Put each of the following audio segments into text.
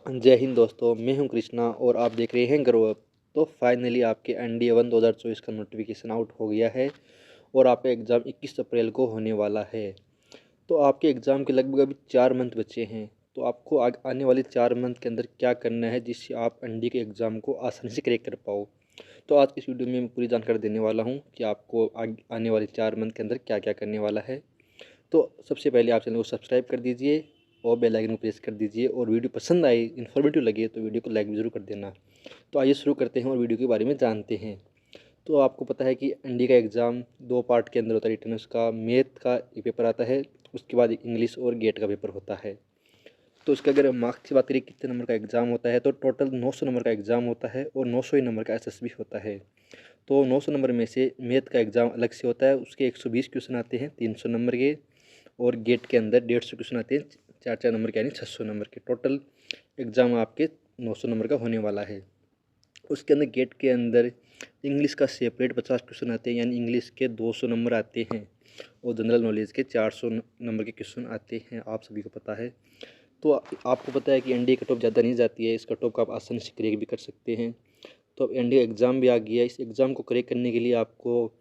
जय हिंद दोस्तों, मैं हूं कृष्णा और आप देख रहे हैं ग्रो अप। तो फाइनली आपके NDA-1 2024 का नोटिफिकेशन आउट हो गया है और आपका एग्ज़ाम 21 अप्रैल को होने वाला है। तो आपके एग्ज़ाम के लगभग अभी 4 मंथ बचे हैं। तो आपको आने वाले 4 मंथ के अंदर क्या करना है जिससे आप ND के एग्ज़ाम को आसानी से क्रैक कर पाओ। तो आज की इस वीडियो में मैं पूरी जानकारी देने वाला हूँ कि आपको आने वाले 4 मंथ के अंदर क्या क्या करने वाला है। तो सबसे पहले आप चैनल को सब्सक्राइब कर दीजिए और बेल आइकन को प्रेस कर दीजिए, और वीडियो पसंद आए, इन्फॉर्मेटिव लगे तो वीडियो को लाइक भी ज़रूर कर देना। तो आइए शुरू करते हैं और वीडियो के बारे में जानते हैं। तो आपको पता है कि ND का एग्ज़ाम 2 पार्ट के अंदर होता है। रिटन उसका मैथ का एक पेपर आता है, उसके बाद इंग्लिश और गेट का पेपर होता है। तो उसके अगर मार्क्स की बात करें कितने नंबर का एग्ज़ाम होता है, तो टोटल 900 नंबर का एग्ज़ाम होता है और 900 ही नंबर का SSB होता है। तो 900 नंबर में से मैथ का एग्ज़ाम अलग से होता है, उसके 120 क्वेश्चन आते हैं 300 नंबर के, और गेट के अंदर 150 क्वेश्चन आते हैं 4 नंबर के, यानी 600 नंबर के। टोटल एग्ज़ाम आपके 900 नंबर का होने वाला है। उसके अंदर गेट के अंदर इंग्लिश का सेपरेट 50 क्वेश्चन आते हैं, यानी इंग्लिश के 200 नंबर आते हैं, और जनरल नॉलेज के 400 नंबर के क्वेश्चन आते हैं, आप सभी को पता है। तो आपको पता है कि NDA कट ऑफ ज़्यादा नहीं जाती है, इस कट ऑफ को आप आसानी से क्रैक भी कर सकते हैं। तो अब NDA एग्ज़ाम भी आ गया है। इस एग्ज़ाम को क्रैक करने के लिए आपको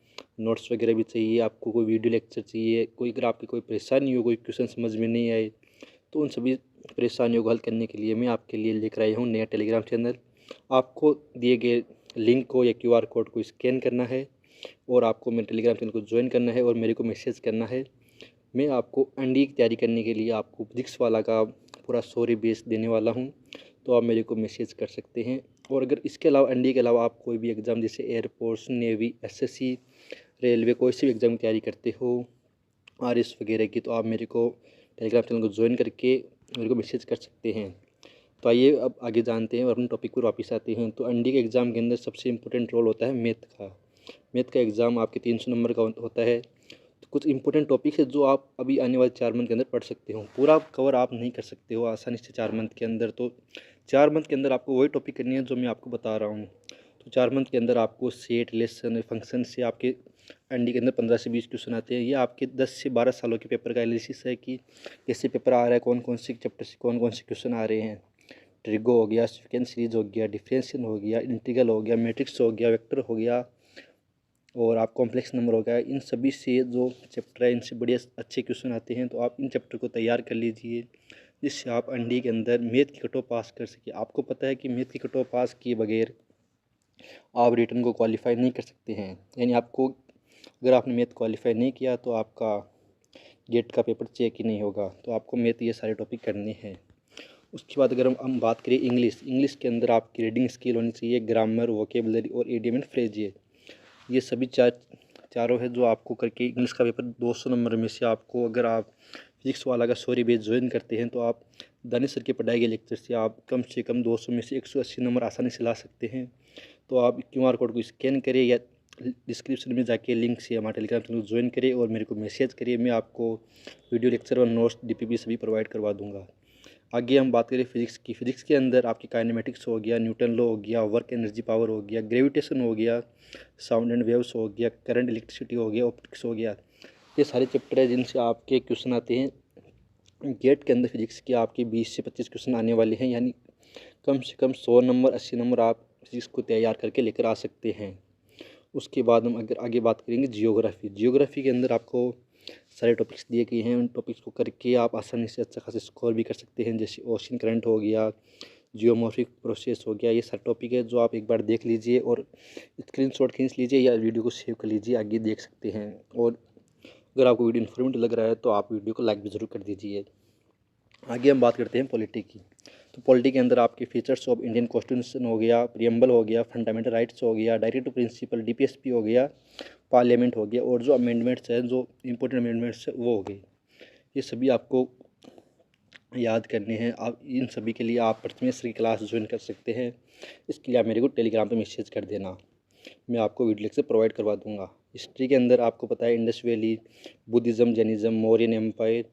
नोट्स वगैरह भी चाहिए, आपको कोई वीडियो लेक्चर चाहिए, कोई अगर आपकी कोई परेशानी हो, कोई क्वेश्चन समझ में नहीं आए, तो उन सभी परेशानियों को हल करने के लिए मैं आपके लिए लेकर आया हूँ नया टेलीग्राम चैनल। आपको दिए गए लिंक को या QR कोड को स्कैन करना है और आपको मेरे टेलीग्राम चैनल को ज्वाइन करना है और मेरे को मैसेज करना है। मैं आपको NDA की तैयारी करने के लिए आपको फिजिक्स वाला का पूरा स्टोरी बेस देने वाला हूँ, तो आप मेरे को मैसेज कर सकते हैं। और अगर इसके अलावा NDA के अलावा आप कोई भी एग्ज़ाम जैसे एयरफोर्स, नेवी, SSC, रेलवे, कोई सी भी एग्ज़ाम की तैयारी करते हो, RS वगैरह की, तो आप मेरे को टेलीग्राम चैनल को ज्वाइन करके मेरे को मैसेज कर सकते हैं। तो आइए अब आगे जानते हैं और अपने टॉपिक पर वापस आते हैं। तो NDA के एग्ज़ाम के अंदर सबसे इम्पोर्टेंट रोल होता है मैथ का। मैथ का एग्ज़ाम आपके 300 नंबर का होता है। तो कुछ इंपॉर्टेंट टॉपिक है जो आप अभी आने वाले 4 मंथ के अंदर पढ़ सकते हो। पूरा कवर आप नहीं कर सकते हो आसानी से 4 मंथ के अंदर। तो 4 मंथ के अंदर आपको वही टॉपिक करनी है जो मैं आपको बता रहा हूँ। तो 4 मंथ के अंदर आपको सेट, लेसन, फंक्शन से आपके ND के अंदर 15 से 20 क्वेश्चन आते हैं। ये आपके 10 से 12 सालों के पेपर का एनालिसिस है कि कैसे पेपर आ रहा है, कौन कौन से चैप्टर से कौन कौन से क्वेश्चन आ रहे हैं। ट्रिगो हो गया, सेकेंड सीरीज हो गया, डिफरेंशियल हो गया, इंटीग्रल हो गया, मैट्रिक्स हो गया, वेक्टर हो गया, और आप कॉम्प्लेक्स नंबर हो गया। इन सभी से जो चैप्टर है इनसे बढ़िया अच्छे क्वेश्चन आते हैं। तो आप इन चैप्टर को तैयार कर लीजिए जिससे आप ND के अंदर मैथ की कट ऑफ पास कर सके। आपको पता है कि मैथ की कट ऑफ पास किए बगैर आप रिटर्न को क्वालिफाई नहीं कर सकते हैं। यानी आपको अगर आपने मैथ क्वालिफाई नहीं किया तो आपका गेट का पेपर चेक ही नहीं होगा। तो आपको मैथ ये सारे टॉपिक करने हैं। उसके बाद अगर हम बात करें इंग्लिश के अंदर आपकी रीडिंग स्किल होनी चाहिए, ग्रामर, वोकेबलरी और इडियम एंड फ्रेज। ये सभी चारों है जो आपको करके इंग्लिश का पेपर 200 नंबर में से आपको, अगर आप फिजिक्स वाला का सॉरी बेस ज्वाइन करते हैं तो आप दानिश सर के पढ़ाई के लेक्चर से आप कम से कम 200 में से 180 नंबर आसानी से ला सकते हैं। तो आप QR कोड को स्कैन करें या डिस्क्रिप्शन में जाके लिंक से हमारे टेलीग्राम चैनल को ज्वाइन करिए और मेरे को मैसेज करिए। मैं आपको वीडियो लेक्चर और नोट्स DPP सभी प्रोवाइड करवा दूँगा। आगे हम बात करें फिजिक्स की। फिजिक्स के अंदर आपकी काइनेमेटिक्स हो गया, न्यूटन लॉ हो गया, वर्क एनर्जी पावर हो गया, ग्रेविटेशन हो गया, साउंड एंड वेव्स हो गया, करंट इलेक्ट्रिसिटी हो गया, ऑप्टिक्स हो गया। ये सारे चैप्टर है जिनसे आपके क्वेश्चन आते हैं। गेट के अंदर फिजिक्स के आपके 20 से 25 क्वेश्चन आने वाले हैं, यानी कम से कम 100 नंबर, 80 नंबर आप फिजिक्स को तैयार करके लेकर आ सकते हैं। उसके बाद हम अगर आगे बात करेंगे जियोग्राफी के अंदर आपको सारे टॉपिक्स दिए गए हैं। उन टॉपिक्स को करके आप आसानी से अच्छा खासा स्कोर भी कर सकते हैं, जैसे ओशन करंट हो गया, जियोमॉर्फिक प्रोसेस हो गया। ये सारे टॉपिक है जो आप एक बार देख लीजिए और स्क्रीनशॉट खींच लीजिए या वीडियो को सेव कर लीजिए, आगे देख सकते हैं। और अगर आपको वीडियो इन्फॉर्मेटिव लग रहा है तो आप वीडियो को लाइक भी ज़रूर कर दीजिए। आगे हम बात करते हैं पॉलिटी की। तो पॉलिटी के अंदर आपके फीचर्स ऑफ इंडियन कॉन्स्टिट्यूशन हो गया, प्रियम्बल हो गया, फंडामेंटल राइट्स हो गया, डायरेक्ट टू प्रिंसिपल, DPSP हो गया, पार्लियामेंट हो गया, और जो अमेंडमेंट्स हैं, जो इंपॉर्टेंट अमेंडमेंट्स हैं वो हो गए। ये सभी आपको याद करने हैं। आप इन सभी के लिए आप प्रथमेश की क्लास ज्वाइन कर सकते हैं। इसके लिए आप मेरे को टेलीग्राम पे मैसेज कर देना, मैं आपको वीडियो लेक्चर प्रोवाइड करवा दूंगा। हिस्ट्री के अंदर आपको पता है Indus valley, Buddhism, Jainism, Mauryan empire,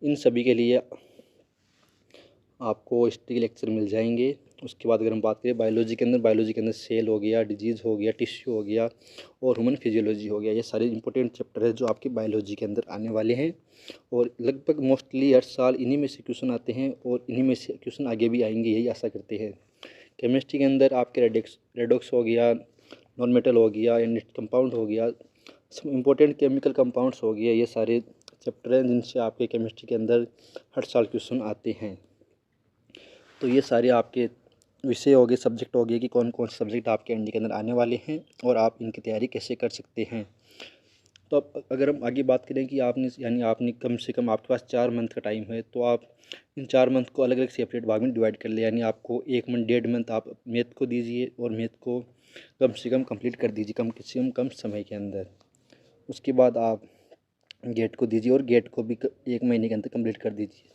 इन सभी के लिए आपको हिस्ट्री के लेक्चर मिल जाएंगे। उसके बाद अगर हम बात करें बायोलॉजी के अंदर सेल हो गया, डिजीज़ हो गया, टिश्यू हो गया और ह्यूमन फिजियोलॉजी हो गया। ये सारे इंपॉर्टेंट चैप्टर है जो आपके बायोलॉजी के अंदर आने वाले हैं और लगभग मोस्टली हर साल इन्हीं में से क्वेश्चन आते हैं और इन्हीं में से क्वेश्चन आगे भी आएंगे, यही आशा करते हैं। केमिस्ट्री के अंदर आपके रेडॉक्स हो गया, नॉन मेटल हो गया, नेट कंपाउंड हो गया, इम्पोर्टेंट केमिकल कंपाउंड्स हो गया, ये सारे चैप्टर हैं जिनसे आपके केमिस्ट्री के अंदर हर साल क्वेश्चन आते हैं। तो ये सारे आपके विषय हो गए, सब्जेक्ट हो गए कि कौन कौन से सब्जेक्ट आपके एनडी के अंदर आने वाले हैं और आप इनकी तैयारी कैसे कर सकते हैं। तो अब अगर हम आगे बात करें कि आपने कम से कम आपके पास 4 मंथ का टाइम है, तो आप इन 4 मंथ को अलग अलग सेपरेट भाग में डिवाइड कर ले। यानी आपको 1 मंथ 1.5 मंथ आप मैथ को दीजिए और मैथ को कम से कम कंप्लीट कर दीजिए कम समय के अंदर। उसके बाद आप गेट को दीजिए और गेट को भी 1 महीने के अंदर कंप्लीट कर दीजिए।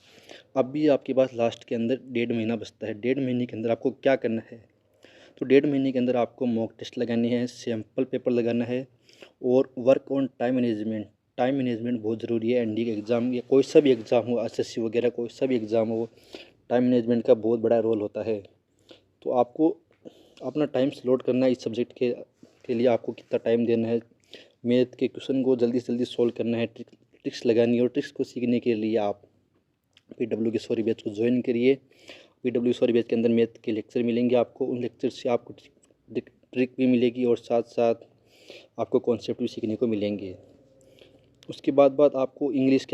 अब भी आपके पास लास्ट के अंदर 1.5 महीना बचता है। 1.5 महीने के अंदर आपको क्या करना है, तो 1.5 महीने के अंदर आपको मॉक टेस्ट लगाने हैं, सैम्पल पेपर लगाना है और work on time management. Time management बहुत ज़रूरी है। एनडी के एग्ज़ाम या कोई सा भी एग्ज़ाम हो, एसएससी वगैरह कोई सा भी एग्ज़ाम हो, टाइम मैनेजमेंट का बहुत बड़ा रोल होता है। तो आपको अपना टाइम स्लॉट करना है इस सब्जेक्ट के लिए आपको कितना टाइम देना है। मैथ के क्वेश्चन को जल्दी से जल्दी सॉल्व करना है, ट्रिक्स लगानी है और ट्रिक्स को सीखने के लिए आप PW के सॉरी बैच को ज्वाइन करिए। PW सॉरी बैच के अंदर मैथ के लेक्चर मिलेंगे आपको, उन लेक्चर से आपको ट्रिक भी मिलेगी और साथ साथ आपको कॉन्सेप्ट भी सीखने को मिलेंगे। उसके बाद आपको इंग्लिश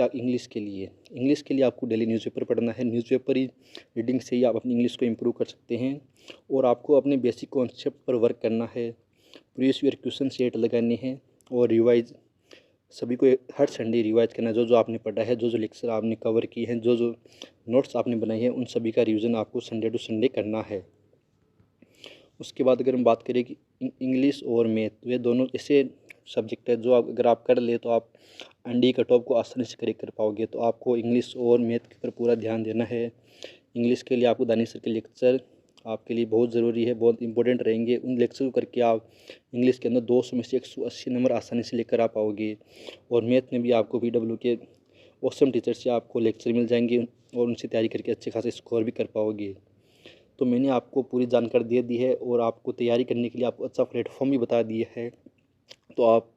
के लिए आपको डेली न्यूज़पेपर पढ़ना है। न्यूज़पेपर ही रीडिंग से ही आप अपनी इंग्लिश को इम्प्रूव कर सकते हैं और आपको अपने बेसिक कॉन्सेप्ट पर वर्क करना है। प्रीवियस ईयर क्वेश्चन सेट लगाने हैं और रिवाइज सभी को हर संडे रिवाइज करना है। जो आपने पढ़ा है, जो लेक्चर आपने कवर किए हैं, जो नोट्स आपने बनाए हैं, उन सभी का रिवीजन आपको संडे टू संडे करना है। उसके बाद अगर हम बात करें कि इंग्लिश और मैथ, वे दोनों ऐसे सब्जेक्ट है जो अगर आप कर ले तो आप एनडी कट ऑफ को आसानी से करेक्ट कर पाओगे। तो आपको इंग्लिश और मैथ के ऊपर पूरा ध्यान देना है। इंग्लिश के लिए आपको दानिश सर के लेक्चर आपके लिए बहुत ज़रूरी है, बहुत इंपॉर्टेंट रहेंगे। उन लेक्चर को करके आप इंग्लिश के अंदर 200 में से 180 नंबर आसानी से लेकर आ पाओगे। और मैथ में भी आपको PW के ऑसम टीचर से आपको लेक्चर मिल जाएंगे और उनसे तैयारी करके अच्छे खासे स्कोर भी कर पाओगे। तो मैंने आपको पूरी जानकारी दे दी है और आपको तैयारी करने के लिए आपको अच्छा प्लेटफॉर्म भी बता दिया है। तो आप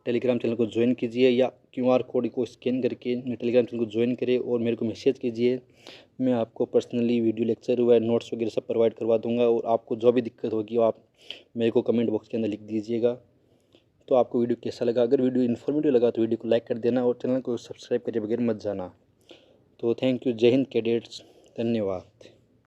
टेलीग्राम चैनल को ज्वाइन कीजिए या QR कोड को स्कैन करके मेरे टेलीग्राम चैनल को ज्वाइन करें और मेरे को मैसेज कीजिए। मैं आपको पर्सनली वीडियो लेक्चर व नोट्स वगैरह सब प्रोवाइड करवा दूंगा और आपको जो भी दिक्कत होगी वो आप मेरे को कमेंट बॉक्स के अंदर लिख दीजिएगा। तो आपको वीडियो कैसा लगा, अगर वीडियो इन्फॉर्मेटिव लगा तो वीडियो को लाइक कर देना और चैनल को सब्सक्राइब करे बगैर मत जाना। तो थैंक यू। जय हिंद कैडेट्स, धन्यवाद।